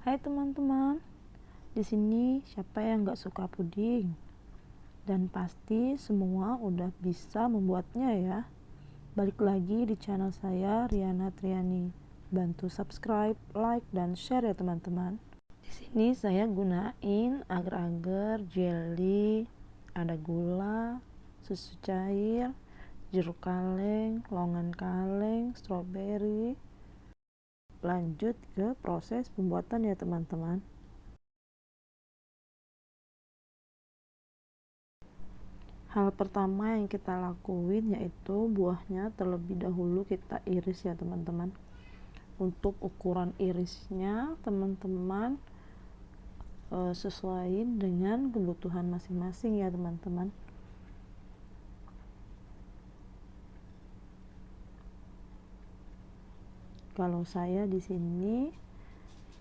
Hai teman-teman, di sini siapa yang gak suka puding? Dan pasti semua udah bisa membuatnya ya. Balik lagi di channel saya, Riana Triani. Bantu subscribe, like, dan share ya teman-teman. Di sini saya gunain agar-agar jelly, ada gula, susu cair, jeruk kaleng, longan kaleng, stroberi. Lanjut ke proses pembuatan ya teman-teman. Hal pertama yang kita lakuin yaitu buahnya terlebih dahulu kita iris ya teman-teman. Untuk ukuran irisnya teman-teman sesuaiin dengan kebutuhan masing-masing ya teman-teman. Kalau saya di sini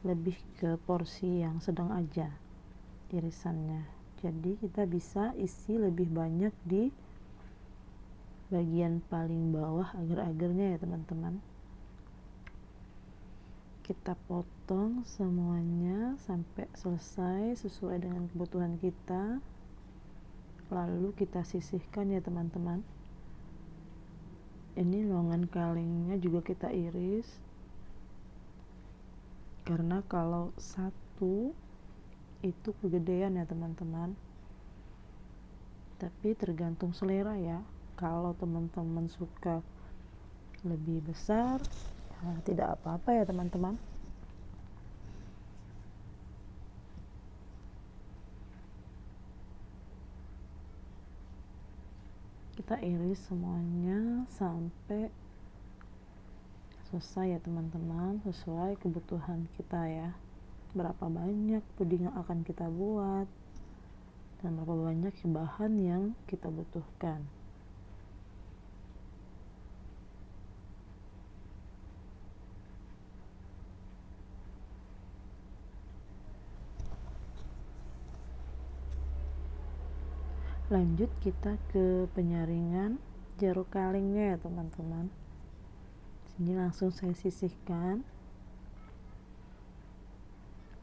lebih ke porsi yang sedang aja irisannya. Jadi kita bisa isi lebih banyak di bagian paling bawah agar-agarnya ya teman-teman. Kita potong semuanya sampai selesai sesuai dengan kebutuhan kita, lalu kita sisihkan ya teman-teman. Ini longan kalengnya juga kita iris, karena kalau satu itu kegedean ya teman-teman, tapi tergantung selera ya. Kalau teman-teman suka lebih besar ya tidak apa-apa ya teman-teman. Kita iris semuanya sampai selesai ya teman-teman, sesuai kebutuhan kita ya. Berapa banyak puding yang akan kita buat dan berapa banyak bahan yang kita butuhkan. Lanjut kita ke penyaringan jeruk kalengnya ya teman-teman. Sini langsung saya sisihkan.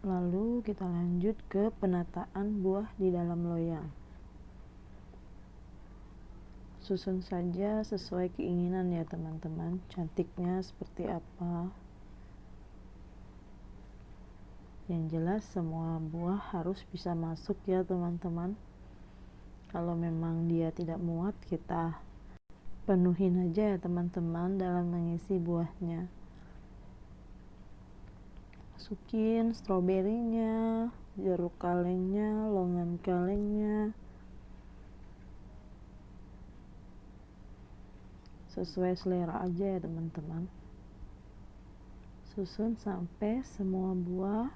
Lalu kita lanjut ke penataan buah di dalam loyang. Susun saja sesuai keinginan ya teman-teman, cantiknya seperti apa. Yang jelas semua buah harus bisa masuk ya teman-teman. Kalau memang dia tidak muat, kita penuhin aja ya teman-teman dalam mengisi buahnya. Masukin stroberinya, jeruk kalengnya, longan kalengnya, sesuai selera aja ya teman-teman. Susun sampai semua buah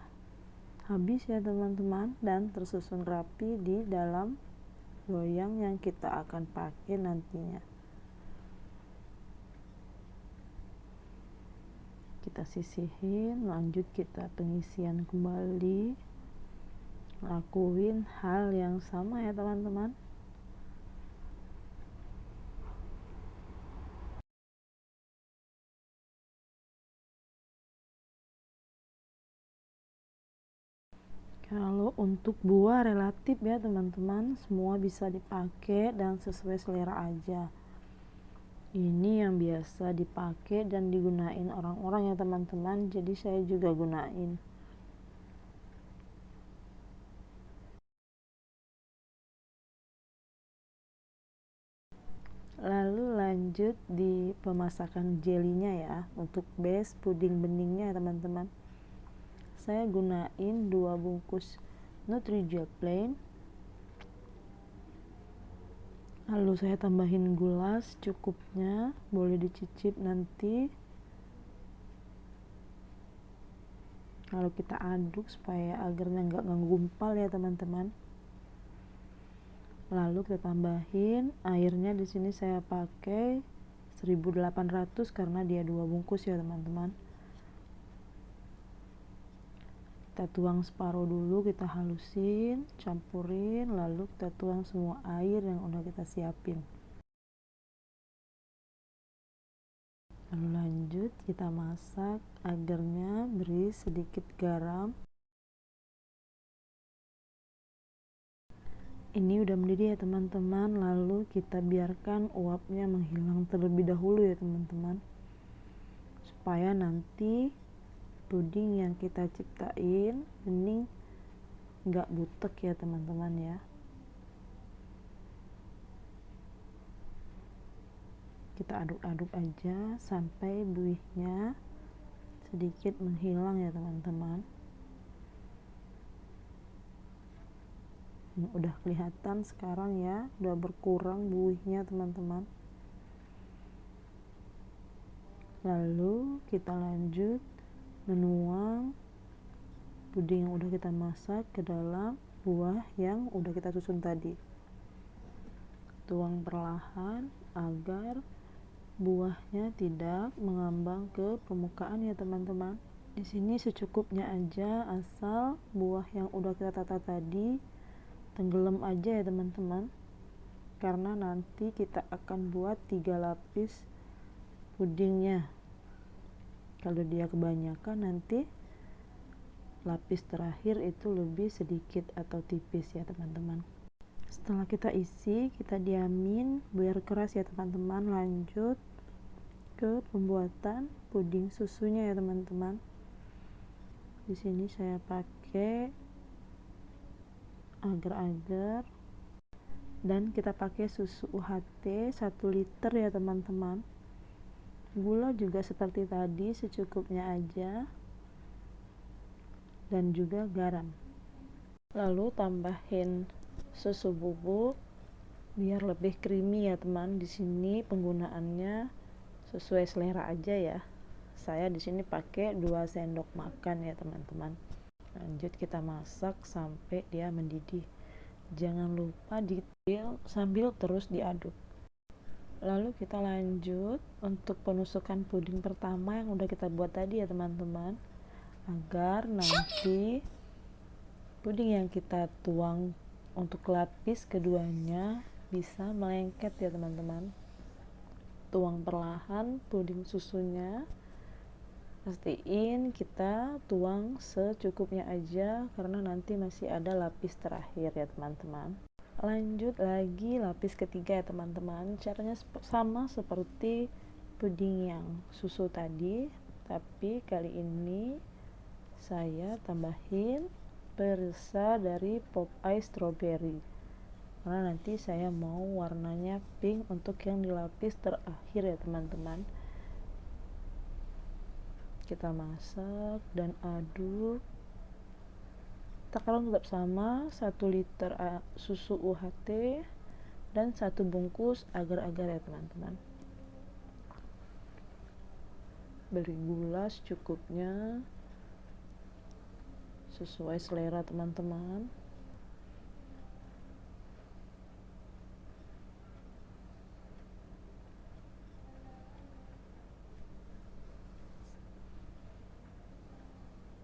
habis ya teman-teman, dan tersusun rapi di dalam loyang yang kita akan pakai nantinya. Kita sisihin, lanjut kita pengisian kembali, lakuin hal yang sama ya teman-teman. Kalau untuk buah relatif ya teman-teman, semua bisa dipakai dan sesuai selera aja. Ini yang biasa dipakai dan digunain orang-orang ya teman-teman, jadi saya juga gunain. Lalu lanjut di pemasakan jelinya ya, untuk base puding beningnya ya teman-teman. Saya gunain 2 bungkus Nutrijel plain, lalu saya tambahin gula secukupnya, boleh dicicip nanti. Lalu kita aduk supaya agarnya nggak menggumpal ya teman-teman. Lalu kita tambahin airnya, di sini saya pakai 1800 karena dia 2 bungkus ya teman-teman. Kita tuang separuh dulu, kita halusin, campurin, lalu kita tuang semua air yang udah kita siapin. Lalu lanjut kita masak agarnya, beri sedikit garam. Ini udah mendidih ya teman-teman, lalu kita biarkan uapnya menghilang terlebih dahulu ya teman-teman, supaya nanti puding yang kita ciptain bening nggak butek ya teman-teman ya. Kita aduk-aduk aja sampai buihnya sedikit menghilang ya teman-teman. Udah kelihatan sekarang ya, udah berkurang buihnya teman-teman. Lalu kita lanjut menuang puding yang udah kita masak ke dalam buah yang udah kita susun tadi. Tuang perlahan agar buahnya tidak mengambang ke permukaan ya teman-teman. Di sini secukupnya aja, asal buah yang udah kita tata tadi tenggelam aja ya teman-teman, karena nanti kita akan buat 3 lapis pudingnya. Kalau dia kebanyakan nanti lapis terakhir itu lebih sedikit atau tipis ya teman-teman. Setelah kita isi, kita diamin biar keras ya teman-teman. Lanjut ke pembuatan puding susunya ya teman-teman. Di sini saya pakai agar-agar dan kita pakai susu UHT 1 liter ya teman-teman. Gula juga seperti tadi secukupnya aja, dan juga garam. Lalu tambahin susu bubuk biar lebih creamy ya teman. Di sini penggunaannya sesuai selera aja ya. Saya di sini pakai 2 sendok makan ya teman-teman. Lanjut kita masak sampai dia mendidih. Jangan lupa detail sambil terus diaduk. Lalu kita lanjut untuk penusukan puding pertama yang udah kita buat tadi ya teman-teman, agar nanti puding yang kita tuang untuk lapis keduanya bisa melengket ya teman-teman. Tuang perlahan puding susunya, pastiin kita tuang secukupnya aja karena nanti masih ada lapis terakhir ya teman-teman. Lanjut lagi lapis ketiga ya teman-teman. Caranya sama seperti puding yang susu tadi, tapi kali ini saya tambahin perisa dari pop ice strawberry karena nanti saya mau warnanya pink untuk yang di lapis terakhir ya teman-teman. Kita masak dan aduk. Takaran tetap sama, 1 liter susu UHT dan 1 bungkus agar-agar ya teman-teman. Beri gula secukupnya sesuai selera teman-teman.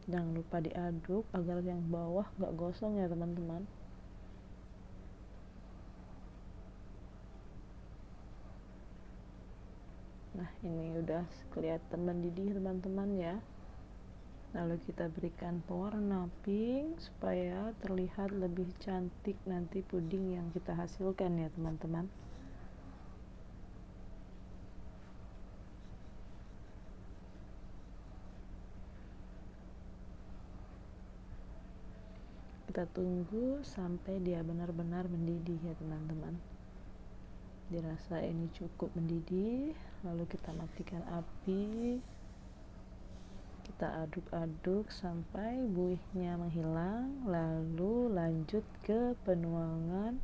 Jangan lupa diaduk agar yang bawah gak gosong ya teman-teman. Nah ini udah kelihatan mendidih teman-teman ya. Lalu kita berikan pewarna pink supaya terlihat lebih cantik nanti puding yang kita hasilkan ya teman-teman. Kita tunggu sampai dia benar-benar mendidih ya teman-teman. Dirasa ini cukup mendidih, lalu kita matikan api. Kita aduk-aduk sampai buihnya menghilang, lalu lanjut ke penuangan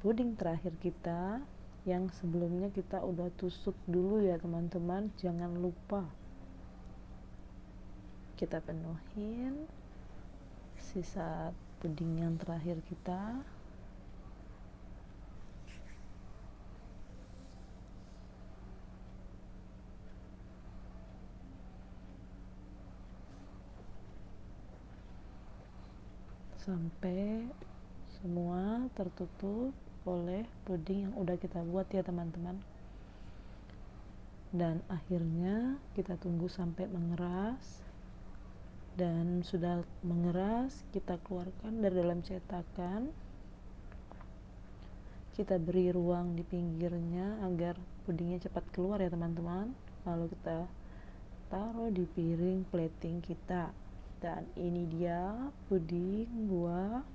puding terakhir kita yang sebelumnya kita udah tusuk dulu ya teman-teman. Jangan lupa kita penuhin sisa puding yang terakhir kita. Sampai semua tertutup oleh puding yang udah kita buat ya teman-teman. Dan akhirnya kita tunggu sampai mengeras. Dan sudah mengeras, kita keluarkan dari dalam cetakan. kita beri ruang di pinggirnya agar pudingnya cepat keluar ya teman-teman. Lalu kita taruh di piring plating kita, dan ini dia puding buah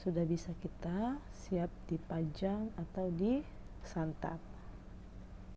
sudah bisa kita siap dipajang atau disantap.